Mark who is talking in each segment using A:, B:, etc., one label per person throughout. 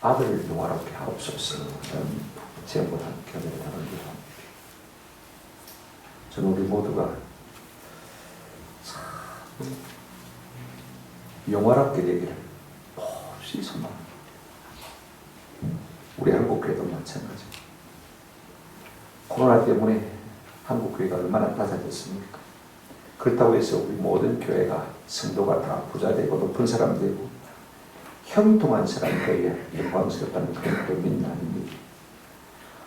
A: 아들을 영화롭게 하옵소서. 제목을 교회에 나눕니다. 저는 우리 모두가 참 영화롭게 되기를 몹시 소망합니다. 우리 한국교회도 마찬가지. 코로나 때문에 한국교회가 얼마나 낮아졌습니까? 그렇다고 해서 우리 모든 교회가 성도가 다 부자되고 높은 사람 되고 형통한 사람이 되어야 영광스럽다는 그런 의미는 아닙니다.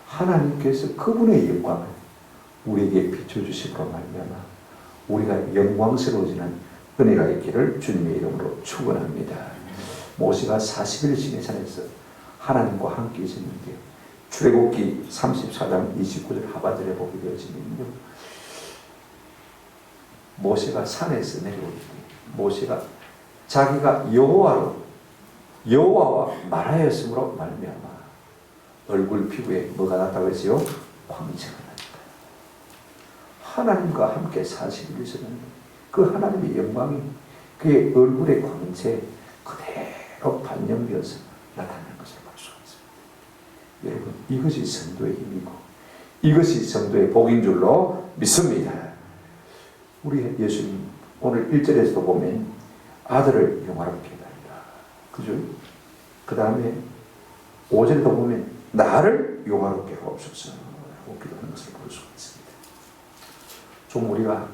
A: 하나님께서 그분의 영광을 우리에게 비춰주심으로 말미암아 우리가 영광스러워지는 은혜가 있기를 주님의 이름으로 축원합니다. 모세가 40일 시내산에서 하나님과 함께 있었는데 출애굽기 34장 29절 하반절에 보게 되어지면요, 모세가 산에서 내려올 때 모세가 자기가 여호와와 말하였으므로 말미암아 얼굴 피부에 뭐가 났다고 했어요? 광채가 났다. 하나님과 함께 40일 있었는데 그 하나님의 영광이 그의 얼굴의 광채 그대로 반영되어서 나타나는 것을 볼 수가 있습니다. 여러분, 이것이 성도의 힘이고 이것이 성도의 복인 줄로 믿습니다. 우리 예수님 오늘 1절에서도 보면 아들을 영화롭게 해달라, 그죠? 그 다음에 5절에도 보면 나를 영화롭게 하옵소서 라고 기도하는 것을 볼 수가 있습니다. 좀 우리가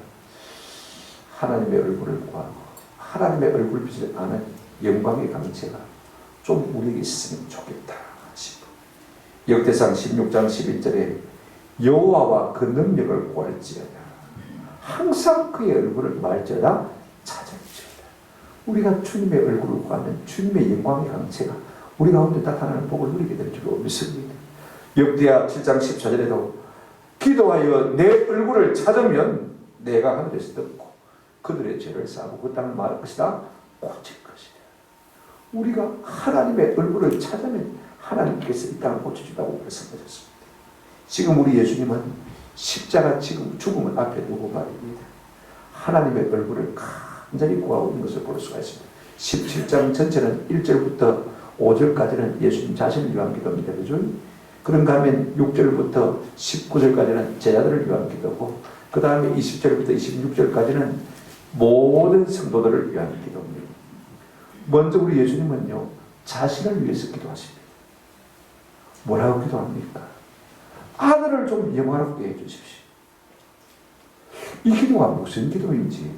A: 하나님의 얼굴을 구하고 하나님의 얼굴빛을 아는 영광의 강체가 좀 우리에게 있으면 좋겠다 싶어. 역대상 16장 11절에 여호와와 그 능력을 구할지어다, 항상 그의 얼굴을 말지어다 찾을지어다. 우리가 주님의 얼굴을 구하면 주님의 영광의 강체가 우리 가운데 나타나는 복을 누리게 될 줄로 믿습니다. 역대하 7장 14절에도 기도하여 내 얼굴을 찾으면 내가 하늘에서 듣고 그들의 죄를 사하고 그 땅을 말할 것이다, 고칠 것이다. 우리가 하나님의 얼굴을 찾으면 하나님께서 이 땅을 고쳐준다고 말씀하셨습니다. 지금 우리 예수님은 십자가 지금 죽음을 앞에 두고 말입니다. 하나님의 얼굴을 간절히 구하고 있는 것을 볼 수가 있습니다. 17장 전체는 1절부터 5절까지는 예수님 자신을 위한 기도입니다. 그죠? 그런가 하면 6절부터 19절까지는 제자들을 위한 기도고 그 다음에 20절부터 26절까지는 모든 성도들을 위한 기도입니다. 먼저 우리 예수님은요, 자신을 위해서 기도하십니다. 뭐라고 기도합니까? 아들을 좀 영화롭게 해주십시오. 이 기도가 무슨 기도인지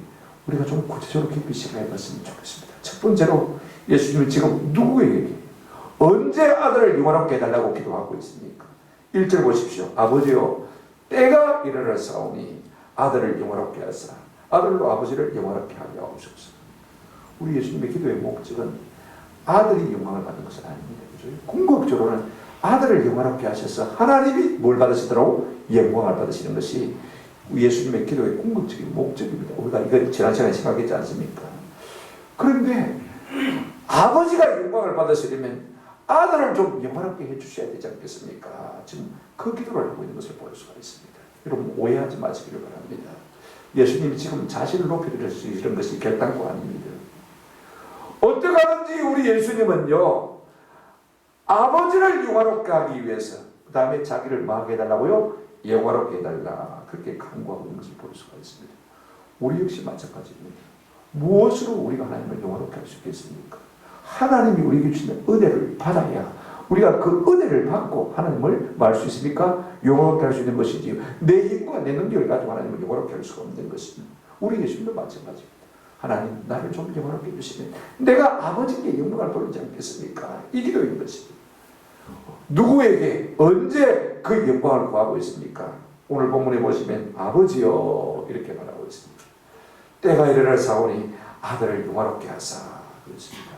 A: 우리가 좀 구체적으로 깊이 생각해 봤으면 좋겠습니다. 첫 번째로 예수님은 지금 누구에게 언제 아들을 영화롭게 해달라고 기도하고 있습니까? 1절 보십시오. 아버지요, 때가 이르렀사오니 아들을 영화롭게 하사 아들로 아버지를 영화롭게 하게 하옵소서. 우리 예수님의 기도의 목적은 아들이 영광을 받는 것은 아닙니다. 그죠? 궁극적으로는 아들을 영화롭게 하셔서 하나님이 뭘 받으시더라고? 영광을 받으시는 것이 예수님의 기도의 궁극적인 목적입니다. 우리가 이거 지난 시간에 생각했지 않습니까? 그런데 아버지가 영광을 받으시려면 아들을 좀 영화롭게 해주셔야 되지 않겠습니까? 지금 그 기도를 하고 있는 것을 볼 수가 있습니다. 여러분, 오해하지 마시기를 바랍니다. 예수님이 지금 자신을 높여드리시는 것이 결단코 아닙니다. 어떻게 하든지 우리 예수님은요, 아버지를 영화롭게 하기 위해서 그 다음에 자기를 뭐하게 해달라고요? 영화롭게 해달라, 그렇게 간구하고 있는 것을 볼 수가 있습니다. 우리 역시 마찬가지입니다. 무엇으로 우리가 하나님을 영화롭게 할 수 있겠습니까? 하나님이 우리에게 주시는 은혜를 받아야 우리가 그 은혜를 받고 하나님을 말 수 있습니까? 영화롭게 할 수 있는 것이지 내 힘과 내 능력을 가지고 하나님을 영화롭게 할 수가 없는 것입니다. 우리 예수님도 마찬가지입니다. 하나님, 나를 좀 영화롭게 해주시면 내가 아버지께 영광을 돌리지 않겠습니까? 이 기도인 것입니다. 누구에게 언제 그 영광을 구하고 있습니까? 오늘 본문에 보시면 아버지여 이렇게 말하고 있습니다. 때가 이르렀사오니 아들을 영화롭게 하사 그렇습니다.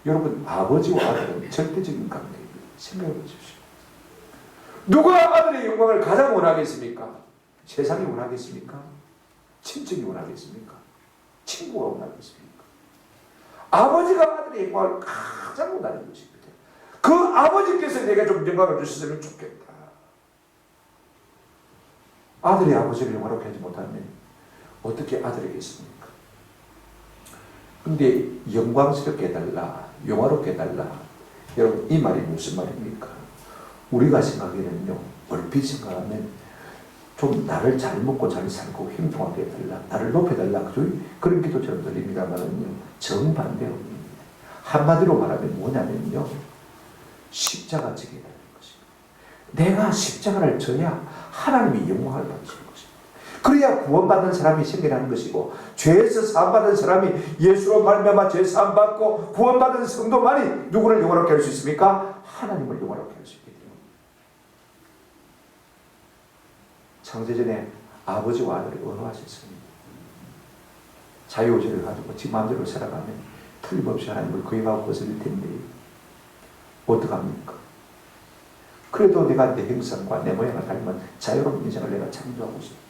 A: 여러분, 아버지와 아들은 절대적인 관계입니다. 생각해 보십시오. 누가 아들의 영광을 가장 원하겠습니까? 세상이 원하겠습니까? 친척이 원하겠습니까? 친구가 원하겠습니까? 아버지가 아들의 영광을 가장 원하는 것입니다. 그 아버지께서 내가 좀 영광을 주셨으면 좋겠다. 아들이 아버지를 영화롭게 하지 못하면 어떻게 아들이겠습니까? 근데 영광스럽게 해달라, 영화롭게 해달라, 여러분, 이 말이 무슨 말입니까? 우리가 생각에는요, 얼핏 생각하면 좀 나를 잘 먹고 잘 살고 행복하게 해달라, 나를 높여달라, 그런 기도처럼 들립니다만은요, 정반대입니다. 한마디로 말하면 뭐냐면요, 십자가 지게 되는 것입니다. 내가 십자가를 져야 하나님이 영광을 받으시는 것입니다. 그래야 구원받는 사람이 생겨나는 것이고, 죄에서 사함받은 사람이 예수로 말미암아 죄 사함받고 구원받은 성도만이 누구를 영원하게 할 수 있습니까? 하나님을 영원하게 할 수 있게 됩니다. 창세전에 아버지와 아들이 언어하셨습니다. 자유의지를 가지고 지 마음대로 살아가면 틀림없이 하나님을 거역하고 벗어날 텐데 어떡합니까? 그래도 내가 내 형상과 내 모양을 닮은 자유로운 인생을 내가 창조하고 있습니다.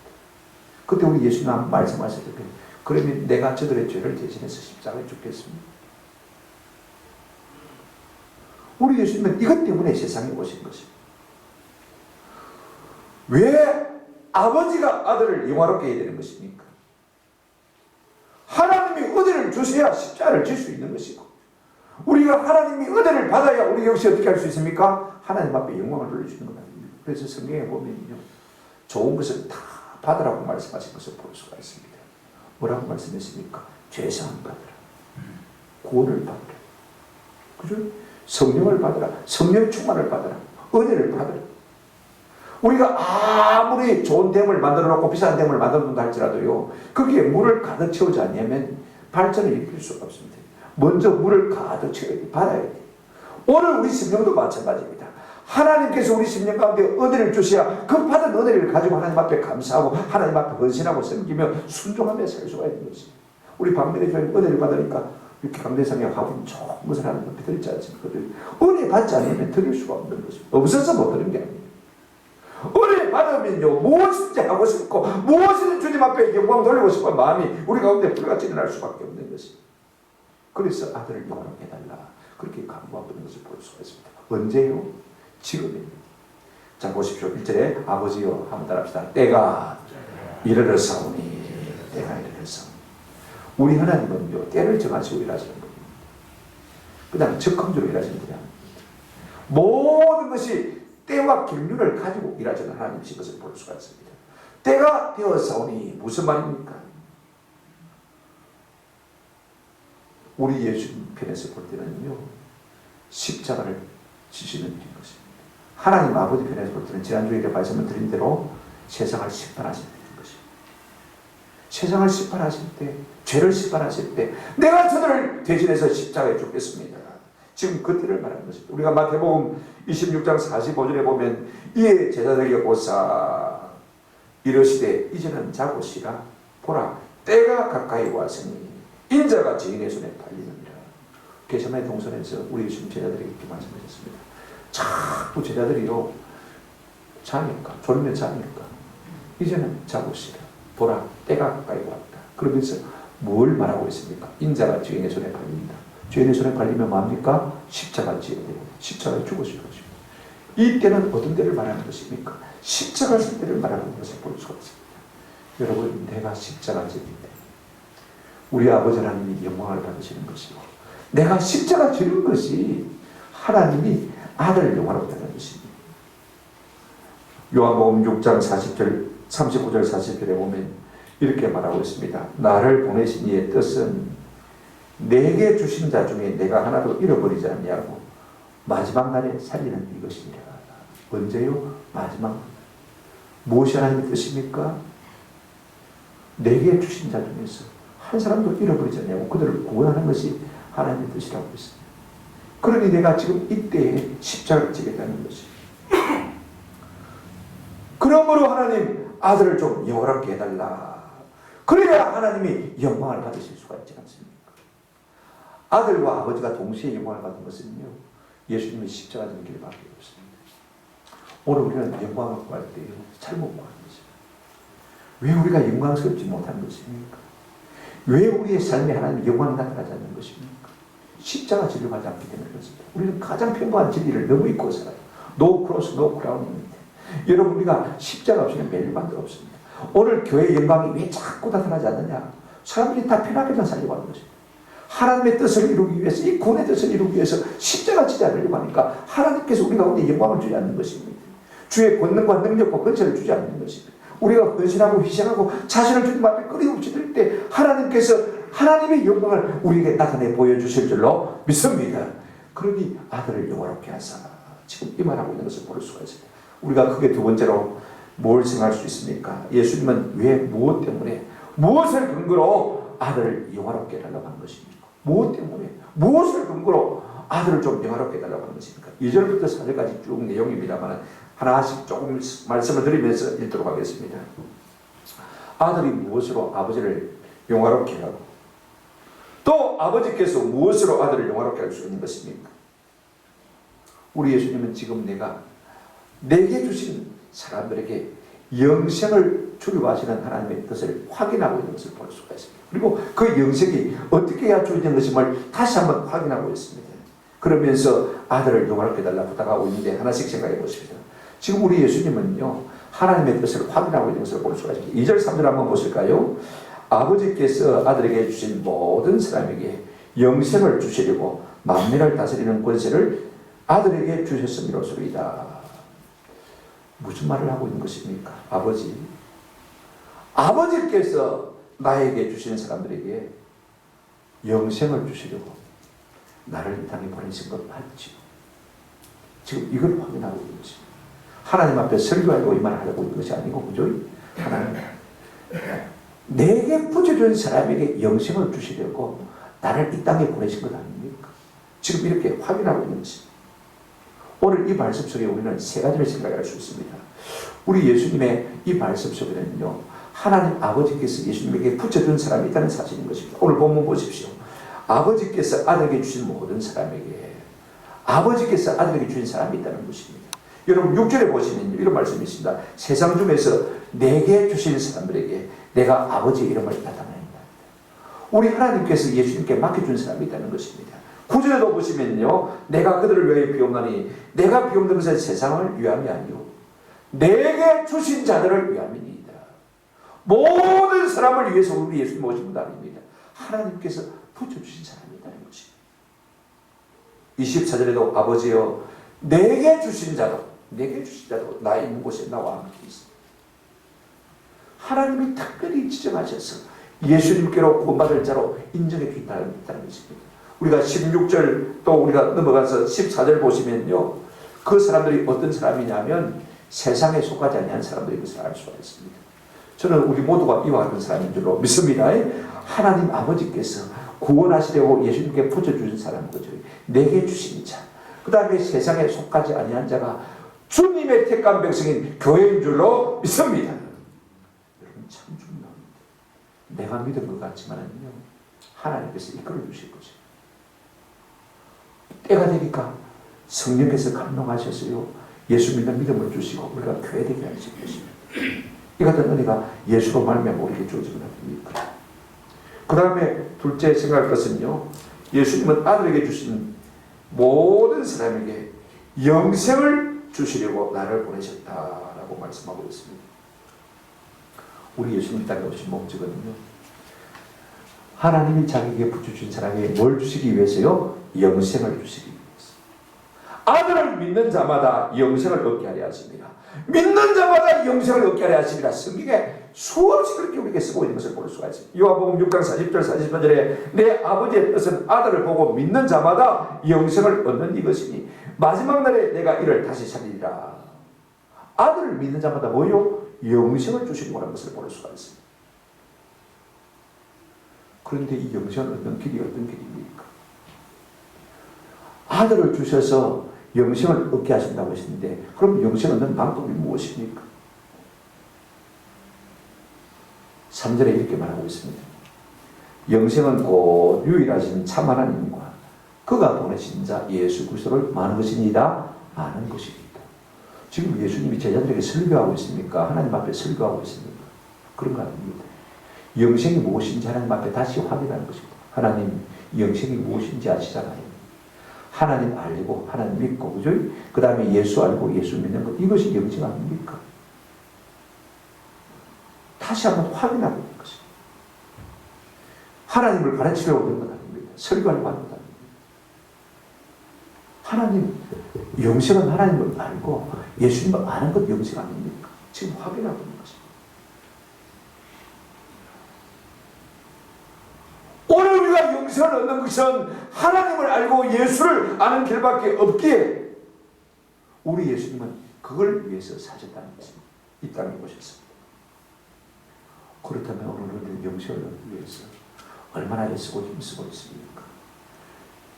A: 그때 우리 예수님 말씀하실 때, 그러면 내가 저들의 죄를 대신해서 십자가에 죽겠습니다. 우리 예수님은 이것 때문에 세상에 오신 것입니다. 왜 아버지가 아들을 영화롭게 해야 되는 것입니까? 하나님이 은혜를 주셔야 십자가를 질 수 있는 것이고, 우리가 하나님이 은혜를 받아야 우리 역시 어떻게 할 수 있습니까? 하나님 앞에 영광을 돌려주는 것 아닙니까? 그래서 성경에 보면요, 좋은 것을 다 받으라고 말씀하신 것을 볼 수가 있습니다. 뭐라고 말씀했습니까? 죄사함 받으라, 구원을 받으라, 그죠? 성령을 받으라, 성령 충만을 받으라, 은혜를 받으라. 우리가 아무리 좋은 댐을 만들어 놓고 비싼 댐을 만들어 놓는다 할지라도요, 거기에 물을 가득 채우지 않으면 발전을 일으킬 수가 없습니다. 먼저 물을 가득 채워야 돼, 받아야 돼. 오늘 우리 심령도 마찬가지입니다. 하나님께서 우리 심령 가운데 은혜를 주셔야 그 받은 은혜를 가지고 하나님 앞에 감사하고 하나님 앞에 헌신하고 섬기며 순종하며 살 수가 있는 것입니다. 우리 박민의 교회는 은혜를 받으니까 이렇게 강대상에 화분 좋은 것을 하는 것 드리지 않습니까? 은혜 받지 않으면 드릴 수가 없는 것입니다. 없어서 못 드는 게 아닙니다. 은혜 받으면요, 무엇인지 하고 싶고 무엇이든 주님 앞에 영광 돌리고 싶은 마음이 우리 가운데 불같이 일어날 수밖에 없는 것입니다. 그래서 아들을 영원하게 해달라, 그렇게 간구하고 있는 것을 볼 수가 있습니다. 언제요? 지금입니다. 자, 보십시오. 1절에 아버지여 한번 따라합시다. 때가 이르렀사오니, 때가 이르렀사오니. 우리 하나님은요, 때를 정하시고 일하시는 겁니다. 그냥 적금주로 일하시는 분이 아닙니다. 모든 것이 때와 경륜을 가지고 일하시는 하나님이신 것을 볼 수가 있습니다. 때가 되었사오니 무슨 말입니까? 우리 예수님 편에서 볼 때는요, 십자가를 지시는 일인 것입니다. 하나님 아버지 편에서 볼 때는 지난주에 말씀을 드린 대로 세상을 심판하시는 일인 것입니다. 세상을 심판하실 때, 죄를 심판하실 때 내가 저들을 대신해서 십자가에 죽겠습니다. 지금 그때를 말하는 것입니다. 우리가 마태복음 26장 45절에 보면 이에 제자들에게 오사 이르시되 이제는 자고 쉬라, 보라 때가 가까이 왔으니 인자가 죄인의 손에 팔리느니라. 게세마네 동산에서 우리 예수님 제자들에게 이렇게 말씀하셨습니다. 자꾸 제자들이요, 자니까, 졸면 자니까 이제는 자고 쉬라, 보라 때가 가까이 왔다. 그러면서 뭘 말하고 있습니까? 인자가 죄인의 손에 팔린다. 죄인의 손에 팔리면 뭡니까? 십자가 지어야 돼요. 십자가에 죽으실 것입니다. 이 때는 어떤 때를 말하는 것입니까? 십자가 질 때를 말하는 것을 볼 수가 있습니다. 여러분, 내가 십자가 지을 때 우리 아버지 하나님이 영광을 받으시는 것이고, 내가 십자가 지는 것이 하나님이 아들을 영광으로 하는 것입니다. 요한복음 6장 40절, 39절 40절에 보면 이렇게 말하고 있습니다. 나를 보내신 이의 뜻은 내게 주신 자 중에 내가 하나도 잃어버리지 않냐고 마지막 날에 살리는 이것이니라. 언제요? 마지막 날. 무엇이 하나님의 뜻입니까? 내게 주신 자 중에서 한 사람도 잃어버리지 않냐고 그들을 구원하는 것이 하나님의 뜻이라고 했습니다. 그러니 내가 지금 이때에 십자가를 지겠다는 것이, 그러므로 하나님 아들을 좀 영원하게 해달라. 그래야 하나님이 영광을 받으실 수가 있지 않습니까? 아들과 아버지가 동시에 영광을 받은 것은요, 예수님의 십자가 지는 길밖에 없습니다. 오늘 우리는 영광을 구할 때 잘못 구하는 것입니다. 왜 우리가 영광스럽지 못한 것입니까? 왜 우리의 삶에 하나님의 영광이 나타나지 않는 것입니까? 십자가 진리를 하지 않기 때문에 그렇습니다. 우리는 가장 평범한 진리를 너무 잊고 살아요. No cross, no crown입니다. 여러분, 우리가 십자가 없이는 멸망도 없습니다. 오늘 교회의 영광이 왜 자꾸 나타나지 않느냐? 사람들이 다 편하게만 살려고 하는 것입니다. 하나님의 뜻을 이루기 위해서, 이 구원의 뜻을 이루기 위해서 십자가 지지 않으려고 하니까 하나님께서 우리 가운데 영광을 주지 않는 것입니다. 주의 권능과 능력과 권세를 주지 않는 것입니다. 우리가 헌신하고 희생하고 자신을 주님 앞에 끊임없이 드릴 때 하나님께서 하나님의 영광을 우리에게 나타내 보여주실 줄로 믿습니다. 그러니 아들을 영화롭게 하사, 지금 이 말하고 있는 것을 볼 수가 있습니다. 우리가 크게 두 번째로 뭘 생각할 수 있습니까? 예수님은 왜, 무엇 때문에, 무엇을 근거로 아들을 영화롭게 해달라고 하는 것입니까? 무엇 때문에, 무엇을 근거로 아들을 좀 영화롭게 해달라고 하는 것입니까? 2절부터 4절까지 쭉 내용입니다만 하나씩 조금 말씀을 드리면서 읽도록 하겠습니다. 아들이 무엇으로 아버지를 영화롭게 하고 또 아버지께서 무엇으로 아들을 영화롭게 할 수 있는 것입니까? 우리 예수님은 지금 내게 주신 사람들에게 영생을 주려고 하시는 하나님의 뜻을 확인하고 있는 것을 볼 수가 있습니다. 그리고 그 영생이 어떻게 해야 주어지는 것임을 다시 한번 확인하고 있습니다. 그러면서 아들을 영화롭게 해달라 부탁하고 있는데 하나씩 생각해 보십시다. 지금 우리 예수님은요, 하나님의 뜻을 확인하고 있는 것을 볼 수가 있습니다. 2절 3절 한번 보실까요? 아버지께서 아들에게 주신 모든 사람에게 영생을 주시려고 만민을 다스리는 권세를 아들에게 주셨음이로소이다. 무슨 말을 하고 있는 것입니까? 아버지께서 나에게 주신 사람들에게 영생을 주시려고 나를 이 땅에 보내신 것 맞죠? 지금 이걸 확인하고 있는 것입니다. 하나님 앞에 설교하려고 이 말을 하려고 있는 것이 아니고, 그죠? 하나님, 내게 부여준 사람에게 영생을 주시려고 나를 이 땅에 보내신 것 아닙니까? 지금 이렇게 확인하고 있는 것입니다. 오늘 이 말씀 속에 우리는 세 가지를 생각할 수 있습니다. 우리 예수님의 이 말씀 속에는요, 하나님 아버지께서 예수님에게 붙여준 사람이 있다는 사실인 것입니다. 오늘 본문 보십시오. 아버지께서 아들에게 주신 모든 사람에게, 아버지께서 아들에게 주신 사람이 있다는 것입니다. 여러분 6절에 보시면 이런 말씀이 있습니다. 세상 중에서 내게 주신 사람들에게 내가 아버지의 이름을 나타낸다. 우리 하나님께서 예수님께 맡겨준 사람이 있다는 것입니다. 9절에도 보시면요, 내가 그들을 위하여 비옵나니 내가 비옵는 것은 세상을 위함이 아니요 내게 주신 자들을 위함이니이다. 모든 사람을 위해서 우리 예수님 오신 분 아닙니다. 하나님께서 붙여주신 사람이라는 것입니다. 24절에도 아버지여 내게 주신 자도 나 있는 곳에 나와 함께 있습니다. 하나님이 특별히 지정하셔서 예수님께로 구원받을 자로 인정해 주신다는 것입니다. 우리가 16절 또 우리가 넘어가서 14절 보시면요, 그 사람들이 어떤 사람이냐면 세상에 속하지 아니한 사람들이 것을 알 수가 있습니다. 저는 우리 모두가 이와 같은 사람인 줄로 믿습니다. 하나님 아버지께서 구원하시려고 예수님께 붙여주신 사람, 거죠. 내게 주신 자, 그 다음에 세상에 속하지 아니한 자가 주님의 택한 백성인 교회인 줄로 믿습니다. 여러분 참 중요합니다. 내가 믿은 것 같지만은요, 하나님께서 이끌어 주실 것이에요. 때가 되니까 성령께서 감동하셔서요, 예수 믿는 믿음을 주시고 우리가 교회되게 하실 것입니다. 이 같은 은혜가 예수로 말미암아 우리에게 주어지는 것입니다. 그 다음에 둘째 생각할 것은요, 예수님은 아들에게 주신 모든 사람에게 영생을 주시려고 나를 보내셨다라고 말씀하고 있습니다. 우리 예수님 땅에 오신 목적은요, 하나님이 자기에게 붙여주신 사람에게 뭘 주시기 위해서요? 영생을 주시기 위해서. 아들을 믿는 자마다 영생을 얻게 하려 하십니다. 믿는 자마다 영생을 얻게 하려 하십니다. 성경에 수없이 그렇게 우리에게 쓰고 있는 것을 볼 수가 있습니다. 요한복음 6장 40절 41절에 내 아버지의 뜻은 아들을 보고 믿는 자마다 영생을 얻는 이것이니 마지막 날에 내가 이를 다시 살리리라. 아들을 믿는 자마다 뭐요? 영생을 주시려고 하는 것을 볼 수가 있습니다. 그런데 이 영생을 얻는 길이 어떤 길입니까? 아들을 주셔서 영생을 얻게 하신다고 하시는데, 그럼 영생을 얻는 방법이 무엇입니까? 3절에 이렇게 말하고 있습니다. 영생은 곧 유일하신 참 하나님과 그가 보내신 자 예수 그리스도를 아는 것이니이다. 아는 것입니다. 지금 예수님이 제자들에게 설교하고 있습니까? 하나님 앞에 설교하고 있습니까? 그런 거 아닙니다. 영생이 무엇인지 하나님 앞에 다시 확인하는 것입니다. 하나님, 영생이 무엇인지 아시잖아요. 하나님 알고 하나님 믿고, 그죠? 그 다음에 예수 알고 예수 믿는 것, 이것이 영생 아닙니까? 다시 한번 확인하고 있는 것입니다. 하나님을 가르치려고 그런 것 아닙니다. 설교하려고 하는 것 아닙니다. 하나님, 영생은 하나님을 알고 예수님을 아는 것 영생 아닙니까? 지금 확인하고 있는 것입니다. 오늘 우리가 영생을 얻는 것은 하나님을 알고 예수를 아는 길밖에 없기에 우리 예수님은 그걸 위해서 사셨다는 것입니다. 이 땅에 오셨습니다. 그렇다면 오늘 우리는 영생을 얻기 위해서 얼마나 애쓰고 힘쓰고 있습니까?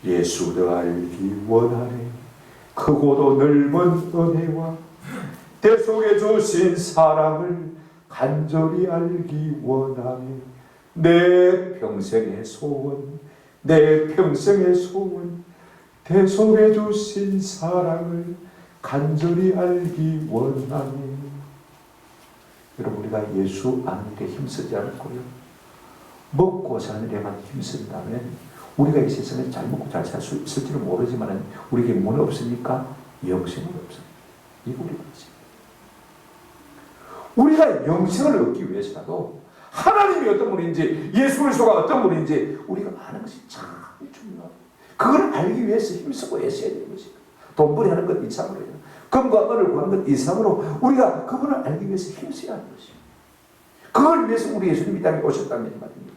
A: 예수를 알기 원하네. 크고도 넓은 은혜와 대속해 주신 사랑을 간절히 알기 원하네. 내 평생의 소원, 내 평생의 소원, 대속해 주신 사랑을 간절히 알기 원하네. 여러분, 우리가 예수 아는 일에 힘쓰지 않고요, 먹고 사는 일에만 힘쓴다면 우리가 이 세상에 잘 먹고 잘 살 수 있을지는 모르지만 우리에게 뭐는 없으니까 영생은 없습니다. 이거 우리가 있습니다. 우리가 영생을 얻기 위해서라도 하나님이 어떤 분인지 예수 그리스도가 어떤 분인지 우리가 아는 것이 참 중요합니다. 그걸 알기 위해서 힘쓰고 애써야 되는 것입니다. 돈벌이 하는 것 이상으로요, 금과 은을 구하는 것 이상으로 우리가 그분을 알기 위해서 힘써야 하는 것입니다. 그걸 위해서 우리 예수님이 이 땅에 오셨다는 말입니다.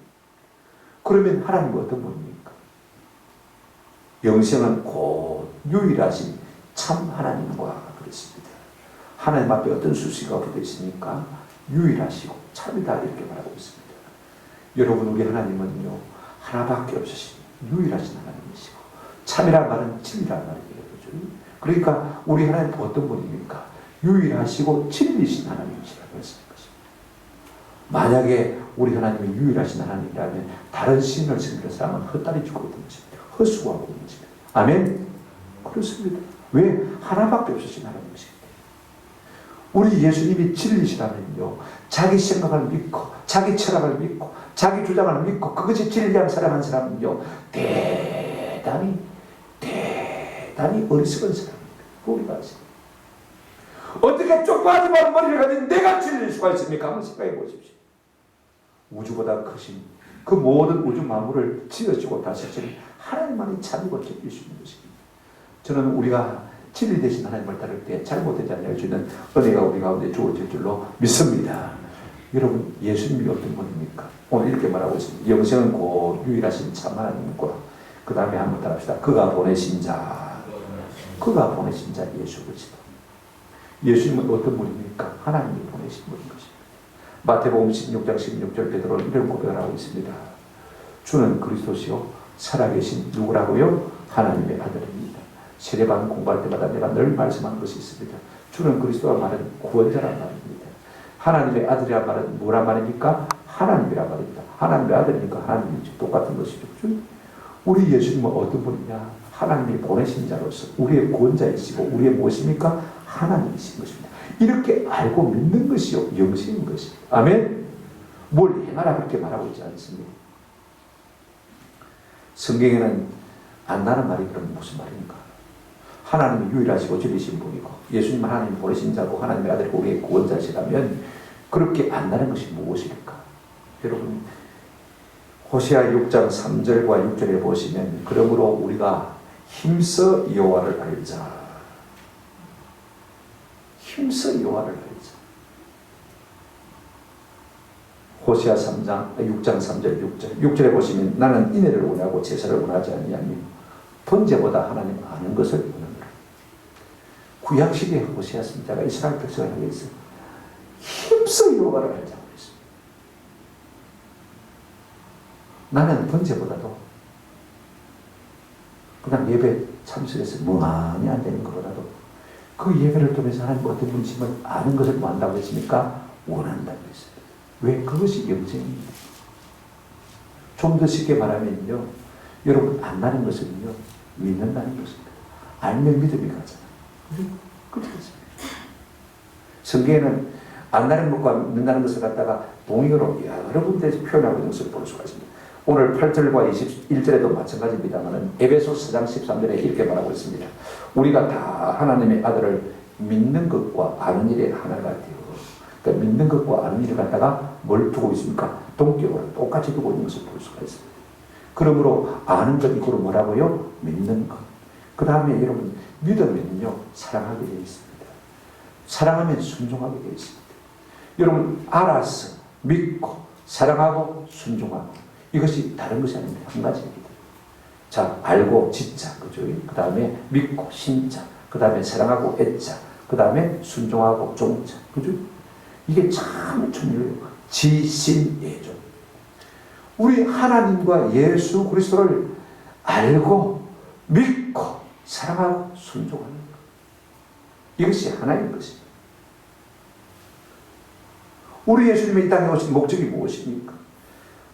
A: 그러면 하나님은 어떤 분입니까? 영생은 곧 유일하신 참 하나님과 그렇습니다. 하나님 앞에 어떤 수식어가 붙어 있으니까 유일하시고 참이다 이렇게 말하고 있습니다. 여러분, 우리 하나님은요 하나밖에 없으신 유일하신 하나님이시고 참이란 말은 진리란 말이에요. 그러니까 우리 하나님 어떤 분입니까? 유일하시고 진리신 하나님이시라고 했습니다. 만약에 우리 하나님이 유일하신 하나님이라면 다른 신을 섬기는 사람은 헛다리 짚고 있는 것입니다. 헛수고하고 있는 것입니다. 아멘? 그렇습니다. 왜? 하나밖에 없으신 하나님이십니다. 우리 예수님이 진리시라면요, 자기 생각을 믿고 자기 철학을 믿고 자기 주장을 믿고 그것이 진리한 사랑한 사람은요 대단히 어리석은 사람입니다. 우리가 아십니다. 어떻게 쪽파지만 머리를 가진 내가 진리일 수가 있습니까? 한번 생각해 보십시오. 우주보다 크신 그 모든 우주 만물을 지어주고 다스리시는 하나님만이 참이고 진리일 수 있는 것입니다. 저는 우리가 진리 되신 하나님을 따를 때 잘못되지 않을 수 있는 은혜가 우리 가운데 주어질 줄로 믿습니다. 여러분, 예수님이 어떤 분입니까? 오늘 이렇게 말하고 있습니다. 영생은 곧 유일하신 참 하나님과 그 다음에 한번 따라합시다. 그가 보내신 자 예수 그리스도. 예수님은 어떤 분입니까? 하나님이 보내신 분인 것입니다. 마태복음 16장 16절 베드로는 이런 고백을 하고 있습니다. 주는 그리스도시요 살아계신 누구라고요? 하나님의 아들입니다. 세례반 공부할 때마다 내가 늘 말씀한 것이 있습니다. 주는 그리스도가 말은 구원자란 말입니다. 하나님의 아들이란 말은 뭐란 말입니까? 하나님이란 말입니다. 하나님의 아들이니까 하나님이 똑같은 것이죠. 우리 예수님은 어떤 분이냐? 하나님이 보내신 자로서 우리의 구원자이시고 우리의 무엇입니까? 하나님이신 것입니다. 이렇게 알고 믿는 것이요 영생인 것입니다. 아멘? 뭘 행하라 그렇게 말하고 있지 않습니다. 성경에는 안다는 말이 그럼 무슨 말입니까? 하나님이 유일하시고 진리신 분이고 예수님 하나님 보내신 자고 하나님의 아들이고 우리의 구원자시라면 그렇게 안다는 것이 무엇일까? 여러분, 호세아 6장 3절과 6절에 보시면 그러므로 우리가 힘써 여호와를 알자. 힘써 여호와를 알자. 호세아 6장 3절 6절에 보시면 나는 인애를 원하고 제사를 원하지 아니하며 번제보다 하나님 아는 것을 원하노라. 구약시대의 호세아 선지자가 이스라엘 백성을 위해서 힘써 여호와를 알자고 했습니다. 나는 번제보다도 그냥 예배 참석해서 멍하니 앉아있는 것보다도 그 예배를 통해서 하나님 어떤 분이심을 아는 것을 뭐 한다고 했습니까? 원한다고 했어요. 왜? 그것이 영생입니다. 좀 더 쉽게 말하면요, 여러분 안다는 것은요 믿는다는 것입니다. 알면 믿음이 가잖아요. 그렇습니다. 성경에는 안다는 것과 믿는다는 것을 갖다가 동의어로 여러 군데에서 표현하고 있는 것을 볼 수가 있습니다. 오늘 8절과 21절에도 마찬가지입니다만 에베소 4장 13절에 이렇게 말하고 있습니다. 우리가 다 하나님의 아들을 믿는 것과 아는 일에 하나가 되어, 그러니까 믿는 것과 아는 일을 갖다가 뭘 두고 있습니까? 동격으로 똑같이 두고 있는 것을 볼 수가 있습니다. 그러므로 아는 것 이거로 뭐라고요? 믿는 것. 그 다음에 여러분 믿으면요 사랑하게 되어 있습니다. 사랑하면 순종하게 되어 있습니다. 여러분 알아서 믿고 사랑하고 순종하고 이것이 다른 것이 아닙니다. 한 가지입니다. 자, 알고 짓자, 그죠? 그 다음에 믿고 신자, 그 다음에 사랑하고 애자, 그 다음에 순종하고 종자, 그죠? 이게 참 중요해요. 지신예조. 우리 하나님과 예수 그리스도를 알고 믿고 사랑하고 순종하는 것. 이것이 하나인 것입니다. 우리 예수님이 이 땅에 오신 목적이 무엇입니까?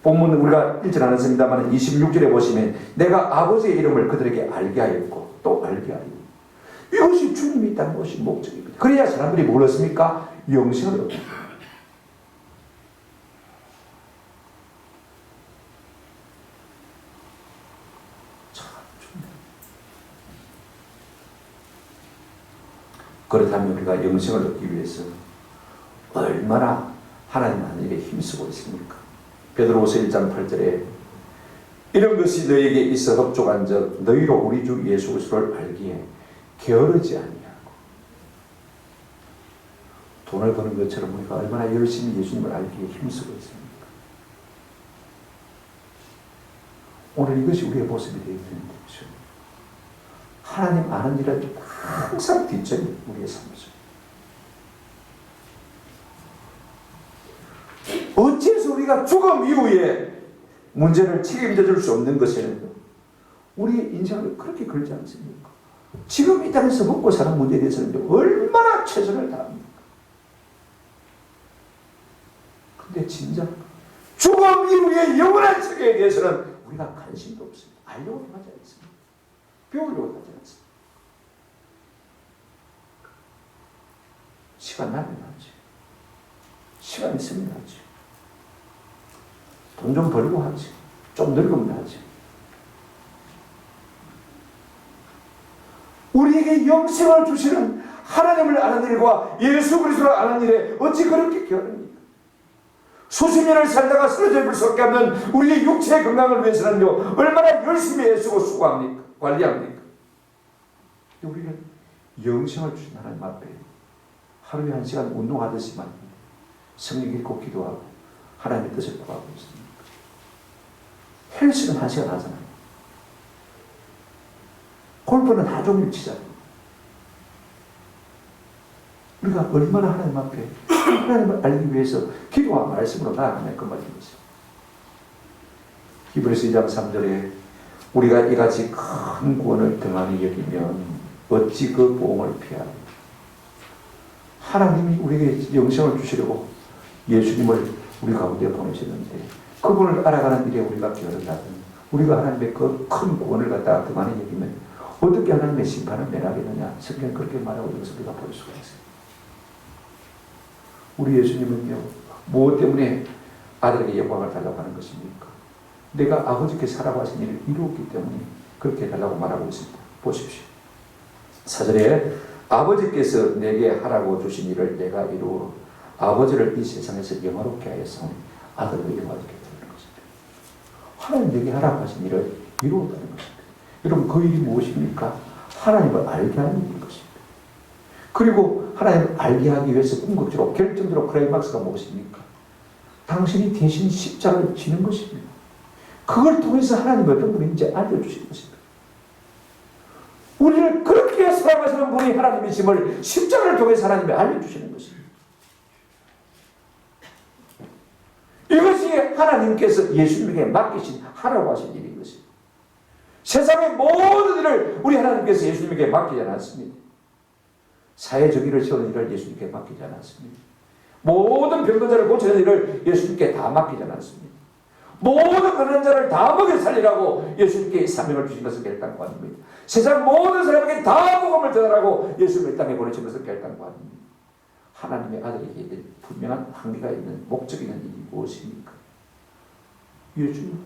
A: 본문은 우리가 읽지 않았습니다만 26절에 보시면 내가 아버지의 이름을 그들에게 알게 하였고 또 알게 하리니 이것이 주님이 이 땅에 오신 목적입니다. 그래야 사람들이 뭘 얻습니까? 영생을 얻습니다. 참 중요해요. 그렇다면 우리가 영생을 얻기 위해서 얼마나 하나님 하늘에 힘쓰고 있습니까? 베드로후서 1장 8절에 이런 것이 너에게 있어 흡족한 적 너희로 우리 주 예수 그리스도를 알기에 게으르지 아니하고. 돈을 버는 것처럼 우리가 얼마나 열심히 예수님을 알기에 힘쓰고 있습니까? 오늘 이것이 우리의 모습이 되어야 되는 것이죠. 하나님 아는 일은 항상 뒷전이 우리의 삶이죠. 어째서 우리가 죽음 이후에 문제를 책임져 줄 수 없는 것에는 우리의 인생을 그렇게 걸지 않습니까? 지금 이 땅에서 먹고 사는 문제에 대해서는 얼마나 최선을 다합니까? 근데 진짜 죽음 이후에 영원한 세계에 대해서는 우리가 관심도 없습니다. 알려고 하지 않습니다. 배우려고 하지 않습니다. 시간 나면 하지. 시간 있으면 하지. 돈 좀 벌고 하지. 좀 늙으면 하지. 우리에게 영생을 주시는 하나님을 아는 일과 예수 그리스도를 아는 일에 어찌 그렇게 게으릅니까? 수십 년을 살다가 쓰러져 볼 수밖에 없는 우리의 육체의 건강을 위해서는요 얼마나 열심히 애쓰고 수고합니까? 관리합니까? 우리는 영생을 주신 하나님 앞에 하루에 1시간 운동하듯이만 성령 읽고 기도하고 하나님의 뜻을 구하고 있습니다. 헬스는 1시간 하잖아요. 골프는 하루 종일 치잖아요. 우리가 얼마나 하나님 앞에 하나님을 알기 위해서 기도와 말씀으로 나아가냐 그 말인 것입니다. 히브리서 2장 3절에 우리가 이같이 큰 구원을 등한히 여기면 어찌 그 보응을 피하리. 하나님이 우리에게 영생을 주시려고 예수님을 우리 가운데 보내셨는데 그분을 알아가는 일에 우리가 게으르다면 우리가 하나님의 그 큰 구원을 갖다가 등한히 여기면 어떻게 하나님의 심판을 면하겠느냐. 성경은 그렇게 말하고 있는 것을 우리가 볼 수가 있어요. 우리 예수님은요 무엇 때문에 아들에게 영광을 달라고 하는 것입니까? 내가 아버지께 하라고 하신 일을 이루었기 때문에 그렇게 해달라고 말하고 있습니다. 보십시오. 4절에 아버지께서 내게 하라고 주신 일을 내가 이루어 아버지를 이 세상에서 영화롭게 하였으니 아들을 영화롭게 하는 것입니다. 하나님 내게 하라고 하신 일을 이루었다는 것입니다. 여러분 그 일이 무엇입니까? 하나님을 알게 하는 일인 것입니다. 그리고 하나님을 알게 하기 위해서 궁극적으로 결정적으로 클라이막스가 무엇입니까? 당신이 대신 십자가를 지는 것입니다. 그걸 통해서 하나님이 어떤 분인지 알려주시는 것입니다. 우리를 그렇게 사랑하시는 분이 하나님이심을 십자가를 통해서 하나님이 알려주시는 것입니다. 이것이 하나님께서 예수님에게 맡기신 하라고 하신 일인 것입니다. 세상의 모든 일을 우리 하나님께서 예수님에게 맡기지 않았습니다. 사회 정의를 세우는 일을 예수님께 맡기지 않았습니다. 모든 병든 자를 고치는 일을 예수님께 다 맡기지 않았습니다. 모든 가난한 자를 다 먹여 살리라고 예수님께 사명을 주신 것을 결단코 아닙니다. 세상 모든 사람에게 다 복음을 전하라고 예수님을 땅에 보내신 것을 결단코 아닙니다. 하나님의 아들에게 분명한 한계가 있는 목적이 있는 일이 무엇입니까? 예수님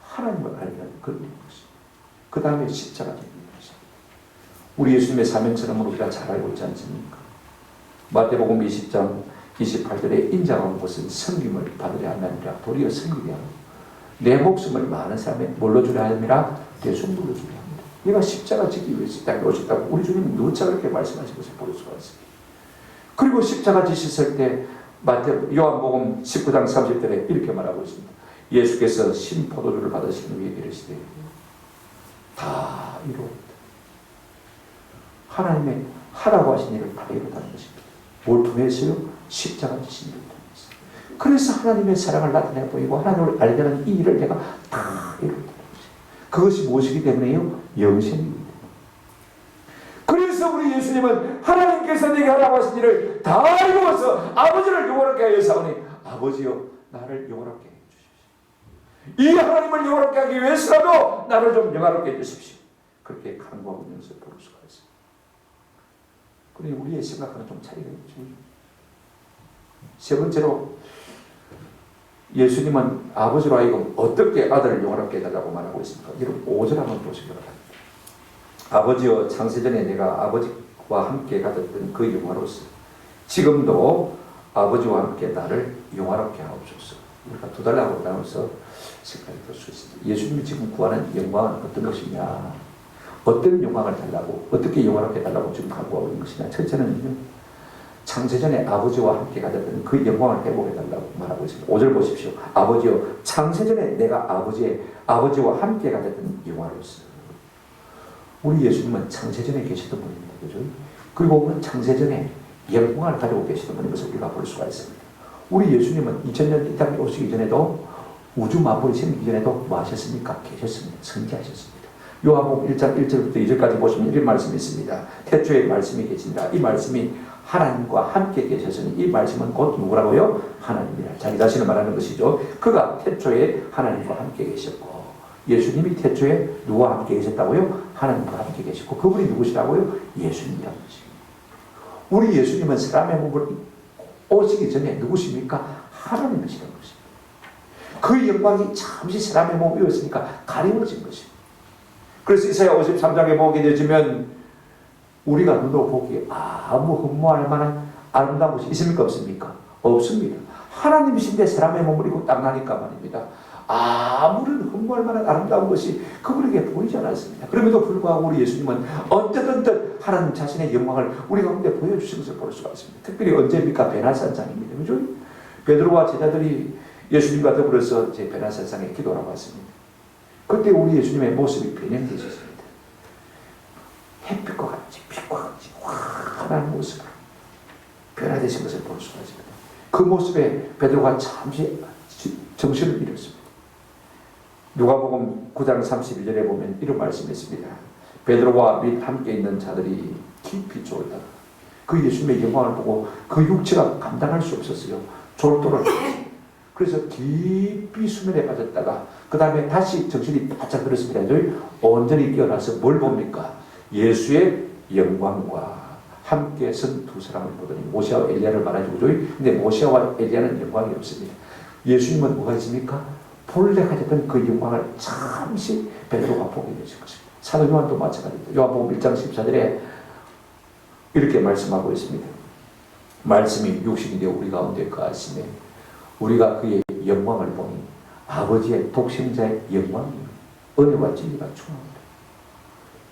A: 하나님을 알게 하는 그런 것입니다. 그 다음에 십자가 되는 것입니다. 우리 예수님의 사명처럼 우리가 잘 알고 있지 않습니까? 마태복음 20장 28절에 인자가 온 것은 섬김을 받으려 함이 아니라 도리어 섬기게 하고 내 목숨을 많은 사람의 뭘로 주려 함이라? 대속물로 주려 합니다. 얘가 십자가 지기 위해서 이 땅에 오셨다고 우리 주님은 누차 그렇게 말씀하신 것을 볼 수가 있습니다. 그리고 십자가 지셨을 때 요한복음 19장 30절에 이렇게 말하고 있습니다. 예수께서 신포도주를 받으시는 위에 이르시되 다 이루었다. 하나님의 하라고 하신 일을 다 이루었다는 것입니다. 뭘 통해서요? 십자가 지신 일을 통해서. 그래서 하나님의 사랑을 나타내 보이고 하나님을 알게 하는 이 일을 내가 다 이루었다는 것입니다. 그것이 무엇이기 때문에요? 영생이기 때문에. 그래서 우리 예수님은 하나님께서 내게 하라고 하신 일을 다 이루어서 아버지를 영원하게 하여 사오니 아버지여 나를 영원하게 해 주십시오. 이 하나님을 영원하게 하기 위해서라도 나를 좀 영원하게 해 주십시오. 그렇게 간구하고 있는 것을 볼 수가 있습니다. 그러니 우리의 생각과는 좀 차이가 있죠. 세 번째로 예수님은 아버지로 하여금 어떻게 아들을 영원하게 해달라고 말하고 있습니까? 이런 5절 한번 보시기 바랍니다. 아버지여 창세전에 내가 아버지와 함께 가졌던 그 영화로서 지금도 아버지와 함께 나를 영화롭게 하옵소서. 우리가 두 달라고 나눠서 생각해 볼 수 있습니다. 예수님이 지금 구하는 영광은 어떤 것이냐, 어떤 영광을 달라고, 어떻게 영화롭게 해달라고 지금 간구하고 있는 것이냐. 첫째는요, 창세전에 아버지와 함께 가졌던 그 영광을 회복해달라고 말하고 있습니다. 5절 보십시오. 아버지여 창세전에 내가 아버지와 함께 가졌던 영화로서. 우리 예수님은 창세전에 계시던 분입니다. 그죠? 그리고 오늘 창세전에 영광을 가지고 계시던 분인 것을 우리가 볼 수가 있습니다. 우리 예수님은 2000년 이 땅에 오시기 전에도 우주 만물이 생기기 전에도 뭐 하셨습니까? 계셨습니다. 선지하셨습니다. 요한복음 1장 1절부터 2절까지 보시면 이런 말씀이 있습니다. 태초에 말씀이 계신다. 이 말씀이 하나님과 함께 계셨으니 이 말씀은 곧 누구라고요? 하나님이라. 자기 자신을 말하는 것이죠. 그가 태초에 하나님과 함께 계셨고 예수님이 태초에 누구와 함께 계셨다고요? 하나님과 함께 계시고 그분이 누구시라고요? 예수님이라는 것입니다. 우리 예수님은 사람의 몸을 오시기 전에 누구십니까? 하나님이시라는 것입니다. 그 영광이 잠시 사람의 몸에 있었으니까 가리워진 것입니다. 그래서 이사야 53장에 보게 되지면 우리가 눈으로 보기에 아무 흠모할 만한 아름다운 것이 있습니까? 없습니까? 없습니다. 하나님이신데 사람의 몸을 입고 딱 나니까 말입니다. 아무런 흠모할 만한 아름다운 것이 그분에게 보이지 않았습니다. 그럼에도 불구하고 우리 예수님은 언뜻 하나님 자신의 영광을 우리 가운데 보여주신 것을 볼 수가 있습니다. 특별히 언제입니까? 베나산상입니다. 그죠? 베드로와 제자들이 예수님과 더불어서 제 베나산상에 기도하러 왔습니다. 그때 우리 예수님의 모습이 변형되셨습니다. 햇빛과 같이 빛과 같이 환한 모습으로 변화되신 것을 볼 수가 있습니다. 그 모습에 베드로가 잠시 정신을 잃었습니다. 누가복음 9장 31절에 보면 이런 말씀이 있습니다. 베드로와 및 함께 있는 자들이 깊이 졸다가 그 예수님의 영광을 보고 그 육체가 감당할 수 없었어요. 졸도를 그래서 깊이 수면에 빠졌다가 그 다음에 다시 정신이 바짝 들었습니다. 온전히 깨어나서 뭘 봅니까? 예수의 영광과 함께 선 두 사람을 보더니 모세와 엘리야를 말하죠. 근데 모세와 엘리야는 영광이 없습니다. 예수님은 뭐가 있습니까? 본래 가졌던 그 영광을 잠시 베드로가 보게 되신 것입니다. 사도 요한도 마찬가지입니다. 요한복음 1장 14절에 이렇게 말씀하고 있습니다. 말씀이 육신이 되어 우리 가운데 거하시네 우리가 그의 영광을 보니 아버지의 독생자의 영광이요 은혜와 진리가 충만합니다.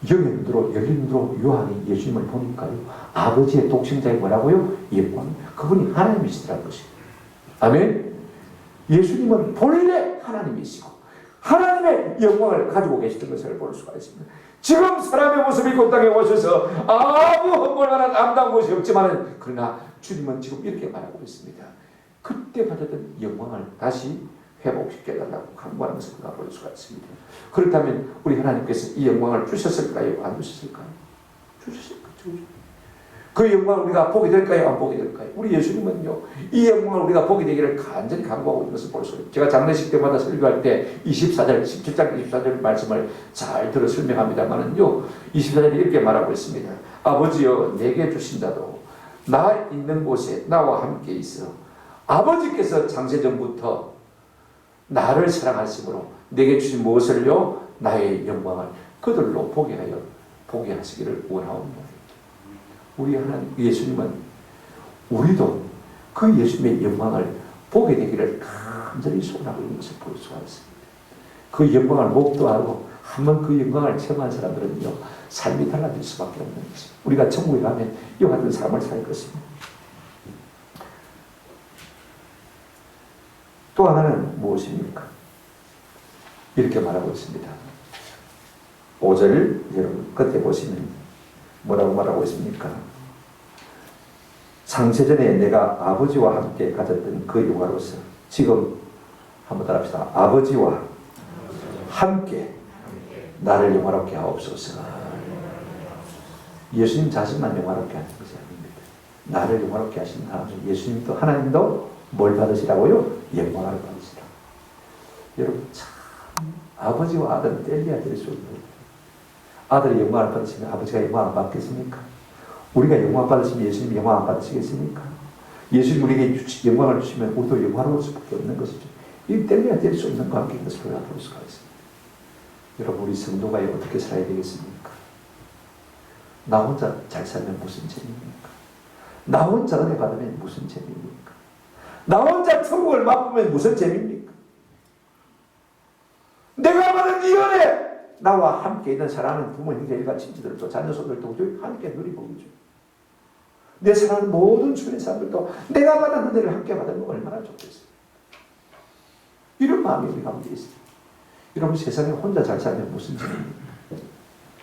A: 영의 눈으로 열린 눈으로 요한이 예수님을 보니까요 아버지의 독생자의 뭐라고요? 영광. 그분이 하나님이시더라는 것입니다. 아멘. 예수님은 본래 하나님이시고 하나님의 영광을 가지고 계시던 것을 볼 수가 있습니다. 지금 사람의 모습이 그 땅에 오셔서 아무 흠몰만한 아름다운 것이 없지만 그러나 주님은 지금 이렇게 말하고 있습니다. 그때 가졌던 영광을 다시 회복시켜달라고 간구하는 것을 우리가 볼 수가 있습니다. 그렇다면 우리 하나님께서 이 영광을 주셨을까요? 안 주셨을까요? 주셨을 거죠. 그 영광을 우리가 보게 될까요? 안 보게 될까요? 우리 예수님은요, 이 영광을 우리가 보게 되기를 간절히 간구하고 있는 것을 볼 수 있습니다. 제가 장례식 때마다 설교할 때 24절, 17장 24절 말씀을 잘 들어 설명합니다만은요, 24절에 이렇게 말하고 있습니다. 아버지여, 내게 주신 자도 나 있는 곳에 나와 함께 있어 아버지께서 창세전부터 나를 사랑하심으로 내게 주신 무엇을요? 나의 영광을 그들로 보게 하시기를 원하옵니다. 우리 하나님 예수님은 우리도 그 예수님의 영광을 보게 되기를 간절히 소원하고 있는 것을 볼 수가 있습니다. 그 영광을 목도하고 한번 그 영광을 체험한 사람들은요, 삶이 달라질 수밖에 없는 것입니다. 우리가 천국에 가면 이와 같은 삶을 살 것입니다. 또 하나는 무엇입니까? 이렇게 말하고 있습니다. 5절 여러분 끝에 보시면 뭐라고 말하고 있습니까? 창세전에 내가 아버지와 함께 가졌던 그 영화로서 지금 한번 따라합시다. 아버지와 함께 나를 영화롭게 하옵소서. 예수님 자신만 영화롭게 하는 것이 아닙니다. 나를 영화롭게 하신 하나님, 예수님도 하나님도 뭘 받으시라고요? 영광을 받으시라. 여러분 참 아버지와 아들은 뗄래야 뗄 수 없는 거예요. 아들이 영광을 받으시면 아버지가 영광 안 받겠습니까? 우리가 영광 받으시면 예수님 영광 안 받으시겠습니까? 예수님 우리에게 영광을 주시면 우리도 영광을 줄 수밖에 없는 것이죠. 이 뗄래야 뗄 수 없는 관계인 것을 우리가 볼 수가 있습니다. 여러분 우리 성도가 어떻게 살아야 되겠습니까? 나 혼자 잘 살면 무슨 재미입니까? 나 혼자 은혜 받으면 무슨 재미입니까? 나 혼자 천국을 맛보면 무슨 재미입니까? 내가 받은 이 은혜, 나와 함께 있는 사랑하는 부모, 형제, 일가, 친지들도 자녀, 손들도 함께 누리보죠. 내 사랑하는 모든 주변의 사람들도 내가 받은 은혜를 함께 받으면 얼마나 좋겠어요. 이런 마음이 우리 가운데 있어요. 여러분 세상에 혼자 잘 살면 무슨 재미입니까?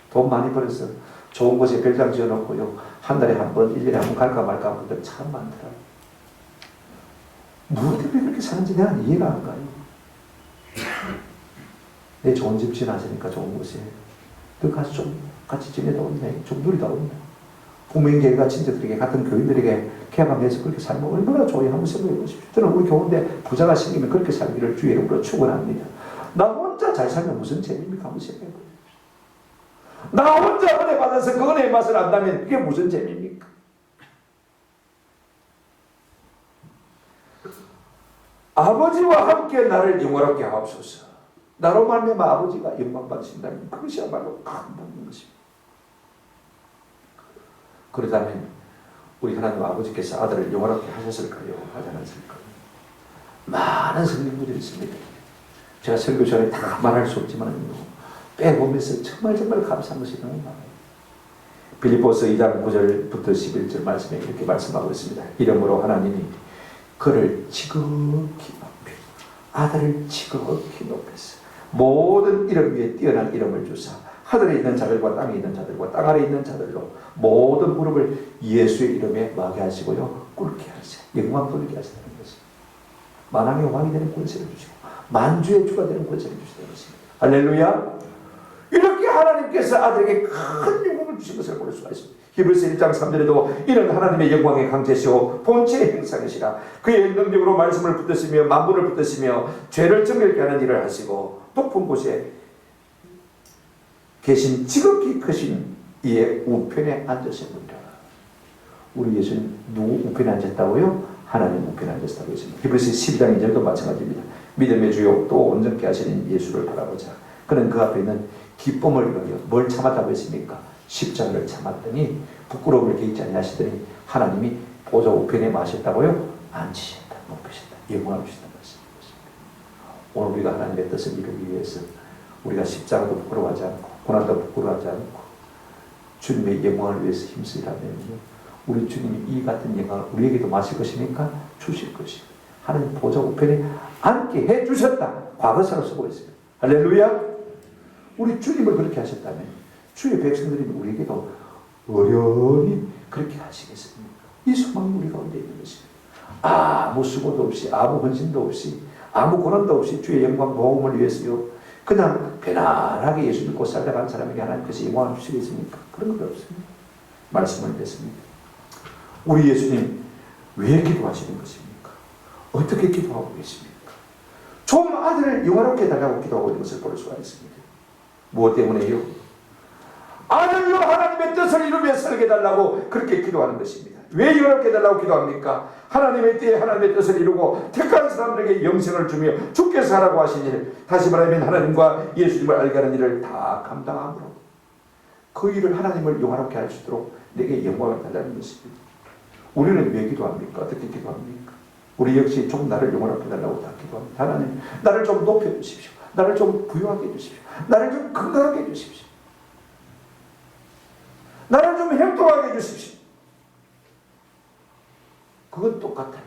A: 돈 많이 벌어서 좋은 곳에 별장 지어놓고요, 한 달에 한 번, 1년에 한 번 갈까 말까 하는 분들 참 많더라고요. 무엇 때문에 그렇게 사는지 내가 이해가 안 가요. 내 좋은 집 지나시니까 좋은 곳에 그 가서 좀 같이 지내다 온네, 좀 누리다 온네. 부모님과 친척들에게 같은 교인들에게 개방해서 그렇게 살면 얼마나 좋아요. 한번 생각해 보십시오. 저는 우리 교인데 부자가 생기면 그렇게 살기를 주의 이름으로 축원합니다. 나 혼자 잘 살면 무슨 재미입니까? 한번 생각해 보십시오. 나 혼자 은혜 받아서 그 은혜의 맛을 안다면 그게 무슨 재미입니까? 아버지와 함께 나를 영원하게 하옵소서. 나로 말미암아 아버지가 영광 받으신다면 그것이야말로 큰 복인 것입니다. 그러다면 우리 하나님 아버지께서 아들을 영원하게 하셨을까요? 하지 않았을까요? 많은 성경들이 있습니다. 제가 설교 전에 다 말할 수 없지만 빼보면서 정말 감사한 것이 너무 많아요. 빌립보서 2장 9절부터 11절 말씀에 이렇게 말씀하고 있습니다. 이러므로 하나님이 그를 지극히 높여 아들을 지극히 높였어. 모든 이름 위에 뛰어난 이름을 주사 하늘에 있는 자들과 땅에 있는 자들과 땅 아래 있는 자들로 모든 무릎을 예수의 이름에 막게 하시고요, 꿇게 하시고 영광 돌리게 하시다는 것입니다. 만왕의 왕이 되는 권세를 주시고 만주의 주가 되는 권세를 주시다는 것입니다. 할렐루야. 이렇게 하나님께서 아들에게 큰 영광을 주신 것을 볼 수가 있습니다. 히브리서 1장 3절에도 이는 하나님의 영광의 강제시오 본체의 행상이시라. 그의 능력으로 말씀을 붙드시며 만물을 붙드시며 죄를 정결케 하는 일을 하시고 높은 곳에 계신 지극히 크신 이의 우편에 앉으셨느니라. 우리 예수님 누구 우편에 앉았다고요? 하나님 우편에 앉았다고 했습니다. 히브리서 12장 2절도 마찬가지입니다. 믿음의 주요 또 온전케 하시는 예수를 바라보자. 그는 그 앞에 있는 기쁨을 위하여 뭘 참았다고 했습니까? 십자가를 참았더니 부끄러움을 개의치 아니하시더니 하나님이 보좌 우편에 마셨다고요? 앉으신다, 높이신다, 영광을 주신다 말씀입니다. 오늘 우리가 하나님의 뜻을 이루기 위해서 우리가 십자가도 부끄러워하지 않고 고난도 부끄러워하지 않고 주님의 영광을 위해서 힘쓰라면요, 우리 주님이 이 같은 영광을 우리에게도 마실 것이니까 주실 것입니다. 하나님 보좌 우편에 앉게 해주셨다. 과거사로 쓰고 있습니다. 할렐루야. 우리 주님을 그렇게 하셨다면 주의 백성들이 우리에게도 어련히 그렇게 하시겠습니까? 이 소망이 우리 가운데 있는 것입니다. 아무 수고도 없이 아무 헌신도 없이 아무 고난도 없이 주의 영광 보험을 위해서요, 그냥 편안하게 예수 믿고 살아가는 사람에게 하나님께서 영광을 주시겠습니까? 그런 것 없습니다. 말씀을 냈습니다. 우리 예수님 왜 기도하시는 것입니까? 어떻게 기도하고 계십니까? 좀 아들을 영화롭게 해달라고 기도하고 있는 것을 볼 수가 있습니다. 무엇 때문에요? 아들로 하나님의 뜻을 이루며 살게 해달라고 그렇게 기도하는 것입니다. 왜 영화롭게 해달라고 기도합니까? 하나님의 때에 하나님의 뜻을 이루고 택한 사람들에게 영생을 주며 주께서 하라고 하신 일, 다시 말하면 하나님과 예수님을 알게 하는 일을 다 감당함으로 그 일을 하나님을 영화롭게 할 수 있도록 내게 영광을 달라는 것입니다. 우리는 왜 기도합니까? 어떻게 기도합니까? 우리 역시 좀 나를 영화롭게 해달라고 다 기도합니다. 하나님 나를 좀 높여주십시오. 나를 좀 부유하게 해주십시오. 나를 좀 건강하게 해주십시오. 나를 좀 행복하게 해주십시오. 그건 똑같아요.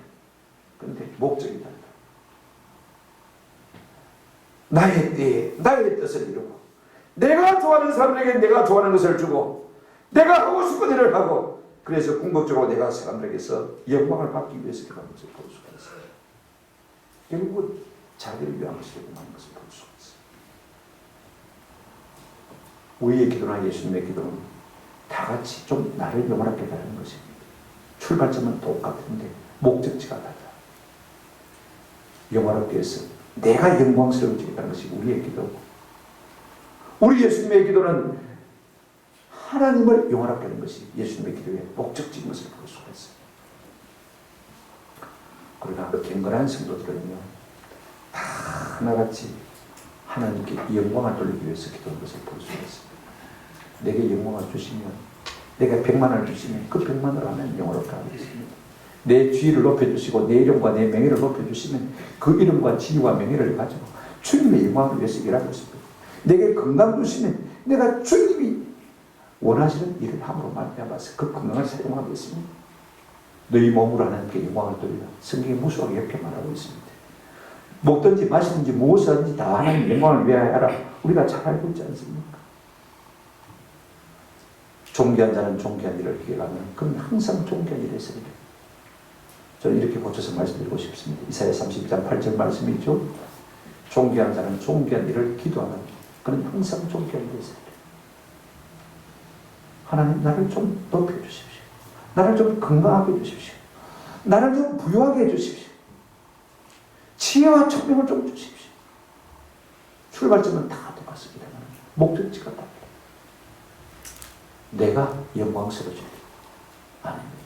A: 그런데 목적이 다르다. 나의 때에 나의 뜻을 이루고 내가 좋아하는 사람에게 내가 좋아하는 것을 주고 내가 하고 싶은 일을 하고 그래서 궁극적으로 내가 사람들에게서 영광을 받기 위해서 기도하는 것을 볼 수가 있어요. 결국은 자기를 위한 것을 하는 것을 볼 수가 있어요. 우리의 기도나 예수님의 기도는 다 같이 좀 나를 영원하게 하는 것입니다. 출발점은 똑같은데 목적지가 달라. 영원하게 해서 내가 영광스러워지겠다는 것이 우리의 기도고, 우리 예수님의 기도는 하나님을 영원하게 하는 것이 예수님의 기도의 목적지인 것을 볼 수가 있어요. 그러나 경건한 성도들은요, 다 하나같이 하나님께 영광을 돌리기 위해서 기도하는 것을 볼 수가 있습니다. 내게 영광을 주시면, 내가 100만을 주시면 그 100만으로 하면 영원하게 하겠습니다. 내 지위를 높여주시고 내 이름과 내 명예를 높여주시면 그 이름과 지위와 명예를 가지고 주님의 영광을 위해서 일하고 있습니다. 내게 건강 주시면 내가 주님이 원하시는 일을 함으로 말미암아서 그 건강을 사용하겠습니다. 너희 몸으로 하나님께 영광을 돌리라. 성경이 무수하게 이렇게 말하고 있습니다. 먹든지 마시든지 무엇을 하든지 다 하나님 영광을 위하여 하라. 우리가 잘 알고 있지 않습니까? 존귀한 자는 존귀한 일을 기억하면 그건 항상 존귀한 일을 했습니다. 저는 이렇게 고쳐서 말씀드리고 싶습니다. 이사야 32장 8절 말씀이죠. 존귀한 자는 존귀한 일을 기도하는, 그는 항상 존귀한 일을 했습니다. 하나님, 나를 좀 높여주십시오. 나를 좀 건강하게 해주십시오. 나를 좀 부유하게 해주십시오. 지혜와聰明을 좀 주십시오. 출발점은 다 똑같습니다. 목적지가 다릅니다. 내가 영광스러워질 때 아닙니다.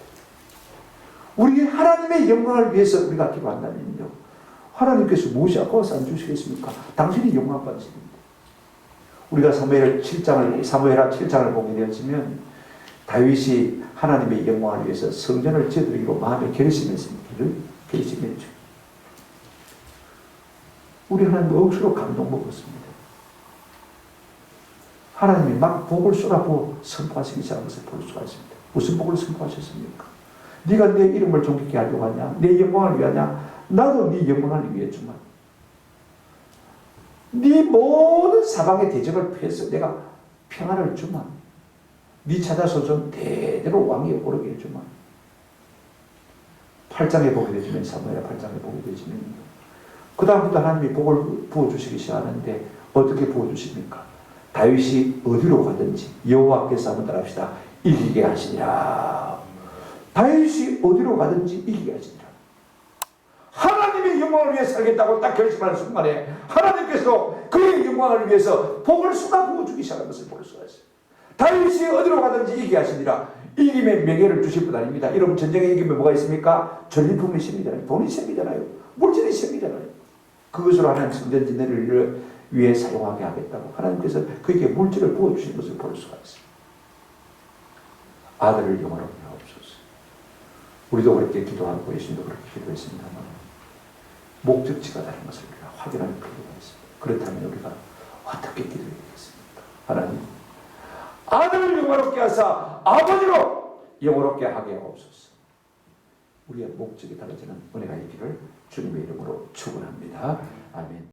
A: 우리 하나님의 영광을 위해서 우리가 기도한다면요, 하나님께서 무엇이 아까워서 안 주시겠습니까? 당신이 영광 받으십니다. 우리가 사무엘하 7장을 보게 되었으면 다윗이 하나님의 영광을 위해서 성전을 지어드리기로 마음에 결심했습니다. 결심했죠. 우리 하나님 억수로 감동 먹었습니다. 하나님이 막 복을 쏟아부어 선포하시기 시작한 것을 볼 수가 있습니다. 무슨 복을 선포하셨습니까? 네가 내 이름을 존귀케 하려고 하냐? 내 영광을 위하냐? 나도 네 영광을 위해 주마. 네 모든 사방의 대적을 패해서 내가 평안을 주마. 네 찾아서 좀 대대로 왕위에 오르게 해주마. 8장에 보게 되지만, 사무엘하 8장에 보게 되지만, 그 다음부터 하나님이 복을 부어주시기 시작하는데 어떻게 부어주십니까? 다윗이 어디로 가든지 여호와께서 한번 따라합시다. 이기게 하시니라. 다윗이 어디로 가든지 이기게 하시니라. 하나님의 영광을 위해 살겠다고 딱 결심하는 순간에 하나님께서 그의 영광을 위해서 복을 쏟아부어 주기 시작한 것을 볼 수가 있어요. 다윗이 어디로 가든지 이기게 하시니라. 이김의 명예를 주실 분 아닙니다. 여러분, 전쟁에 이기면 뭐가 있습니까? 전리품이 생기잖아요. 돈이 생기잖아요. 물질이 생기잖아요. 그것으로 하나님 성전 진대를 위해 사용하게 하겠다고 하나님께서 그에게 물질을 부어주신 것을 볼 수가 있습니다. 아들을 영원하게 하옵소서. 우리도 그렇게 기도하고 예수님도 그렇게 기도했습니다만 목적지가 다른 것을 우리가 확인할 필요가 있습니다. 그렇다면 우리가 어떻게 기도해야 되겠습니까? 하나님, 아들을 영원롭게 하사 아버지로 영원롭게 하게 하옵소서. 우리의 목적이 달라지는 은혜가 있기를 주님의 이름으로 축원합니다. 아멘.